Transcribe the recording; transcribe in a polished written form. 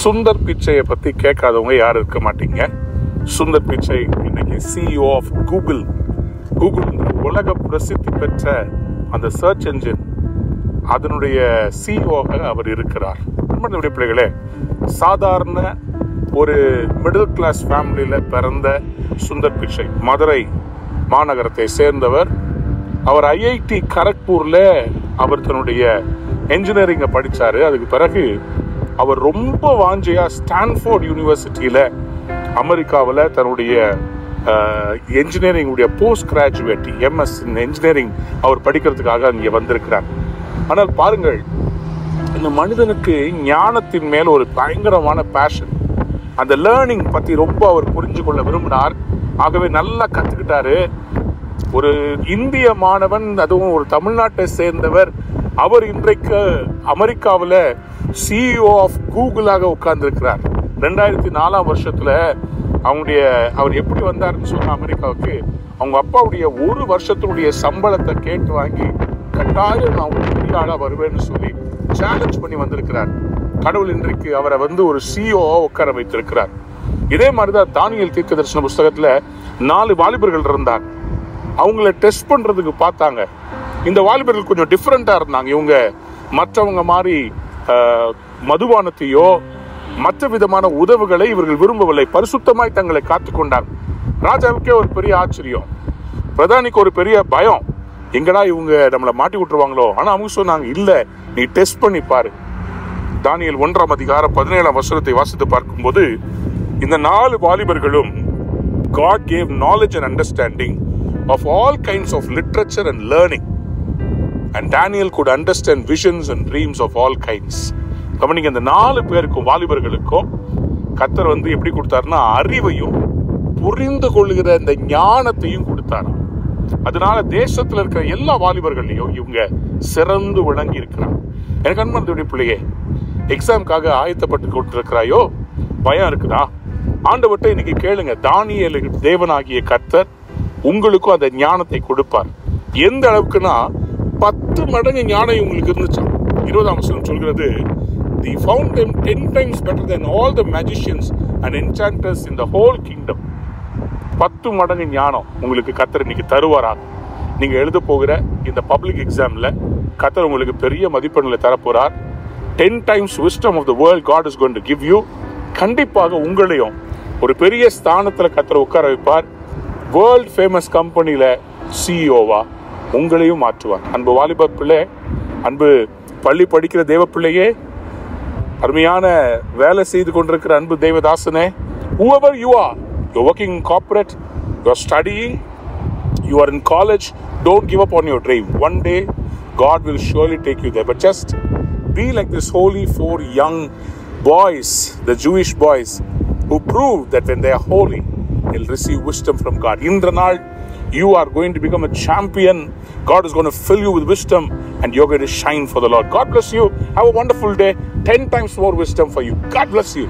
சுந்தர் பிச்சையை பற்றி கேட்காதவங்க யாரும் இருக்க மாட்டீங்க. சுந்தர் பிச்சை இன்னைக்கு CEO ஆஃப் கூகுள். கூகுள் உலக பிரசித்தி பெற்ற அந்த சர்ச் என்ஜின், அதனுடைய CEO-ஆக அவர் இருக்கிறார். நம்மளுடைய பிள்ளைகளே, சாதாரண ஒரு மிடில் கிளாஸ் ஃபேமிலியில் பிறந்த சுந்தர் பிச்சை மதுரை மாநகரத்தை சேர்ந்தவர். அவர் IIT கரக்பூரில் அவர் தன்னுடைய என்ஜினியரிங்கை படித்தார். அதுக்கு பிறகு அவர் ரொம்ப வாஞ்சையாக ஸ்டான்ஃபோர்ட் யூனிவர்சிட்டியில் அமெரிக்காவில் தன்னுடைய என்ஜினியரிங்குடைய போஸ்ட் கிராஜுவேட் MS இன் என்ஜினியரிங் அவர் படிக்கிறதுக்காக இங்கே வந்திருக்கிறார். ஆனால் பாருங்கள், இந்த மனிதனுக்கு ஞானத்தின் மேல் ஒரு பயங்கரமான பேஷன். அந்த லேர்னிங் பற்றி ரொம்ப அவர் புரிஞ்சு கொள்ள விரும்பினார். ஆகவே நல்லா கற்றுக்கிட்டாரு. ஒரு இந்திய மாணவன், அதுவும் ஒரு தமிழ்நாட்டை சேர்ந்தவர், அவர் இன்றைக்கு அமெரிக்காவில் CEO ஆஃப் கூகுளாக உட்கார்ந்துருக்கிறார். 2004 வருஷத்துல அவர் எப்படி வந்தாருன்னு சொன்ன அமெரிக்காவுக்கு, அவங்க அப்பாவுடைய ஒரு வருஷத்தினுடைய சம்பளத்தை கேட்டு வாங்கி கட்டாயம் நான் ஒரு பெரிய ஆளா வருவேன்னு சொல்லி சேலஞ்ச் பண்ணி வந்திருக்கிறார். கடவுள் இன்றைக்கு அவரை ஒரு CEO உட்கார வைத்திருக்கிறார். இதே மாதிரிதான் தானியேல் தீர்க்கதரிசன புஸ்தகத்துல 4 வாலிபர்கள் இருந்தார். அவங்கள டெஸ்ட் பண்றதுக்கு பார்த்தாங்க. இந்த வாலிபர்கள் கொஞ்சம் டிஃப்ரெண்டா இருந்தாங்க. இவங்க மற்றவங்க மாதிரி மதுபானத்தையோ மற்ற விதமான உதவுகளை இவர்கள் விரும்பவில்லை. பரிசுத்தமாய் தங்களை காத்துக்கொண்டார். ராஜாவுக்கே ஒரு பெரிய ஆச்சரியம், பிரதானிக்கு ஒரு பெரிய பயம், எங்கடா இவங்க நம்மளை மாட்டி விட்டுருவாங்களோ. ஆனா அவங்க சொன்னாங்க, இல்ல, நீ டெஸ்ட் பண்ணி பாரு. தானியேல் 1:17 வாசித்து பார்க்கும்போது, இந்த 4 வாலிபர்களும் God gave knowledge and understanding of all kinds of literature and learning, and Daniel could understand visions and dreams of all kinds. கவனிங்க, இந்த 4 பேருக்கும் வாலிபர்களுக்கும் கர்த்தர் எப்படி கொடுத்தாருன்னா, அறிவையும் புரிந்து கொள்ளுகிற இந்த ஞானத்தையும் கொடுத்தாரு. அதனால தேசத்துல இருக்கிற எல்லா வாலிபர்களையும் இவங்க சிறந்து விளங்கி இருக்கிறாங்க. எனக்கு அன்பான பிள்ளையே, எக்ஸாமுக்காக ஆயத்தப்பட்டு கொண்டிருக்கிறாயோ, பயம் இருக்குதா? ஆண்டவர்கிட்ட இன்னைக்கு கேளுங்க. தானியேல் தேவனாகிய கர்த்தர் உங்களுக்கும் அந்த ஞானத்தை கொடுப்பார். எந்த அளவுக்குன்னா 10 மடங்கு ஞானம் உங்களுக்கு இருந்துச்சு. 20ஆம் வசனம் சொல்கிறது, they found them 10 times better than all the magicians and enchanters in the whole kingdom. 10 மடங்கு ஞானம் உங்களுக்கு கர்த்தர் இன்னைக்கு தருவாரா? நீங்க எழுத போகிற இந்த பப்ளிக் எக்ஸாம்ல கர்த்தர் உங்களுக்கு பெரிய மதிப்பெண்களை தரப்போறார். 10 times wisdom of the world God is going to give you. கண்டிப்பாக உங்களையும் ஒரு பெரிய ஸ்தானத்துல கர்த்தர் உட்கார வைப்பார். வேர்ல்ட் ஃபேமஸ் கம்பெனியில CEO-வா உங்களையும் மாற்றுவார். அன்பு வாலிப பிள்ளை, அன்பு பள்ளி படிக்கிற தேவ பிள்ளையே, அருமையான வேலை செய்து கொண்டிருக்கிற அன்பு தேவதாசனே, whoever you are, you're working in corporate, you're studying, you are in college, don't give up on your dream. One day God will surely take you there. But just be like this holy 4 young boys, the Jewish boys, who prove that when they are holy, they'll receive wisdom from God. Indra naal you are going to become a champion. God is going to fill you with wisdom and you're going to shine for the Lord. God bless you. Have a wonderful day. 10 times more wisdom for you. God bless you.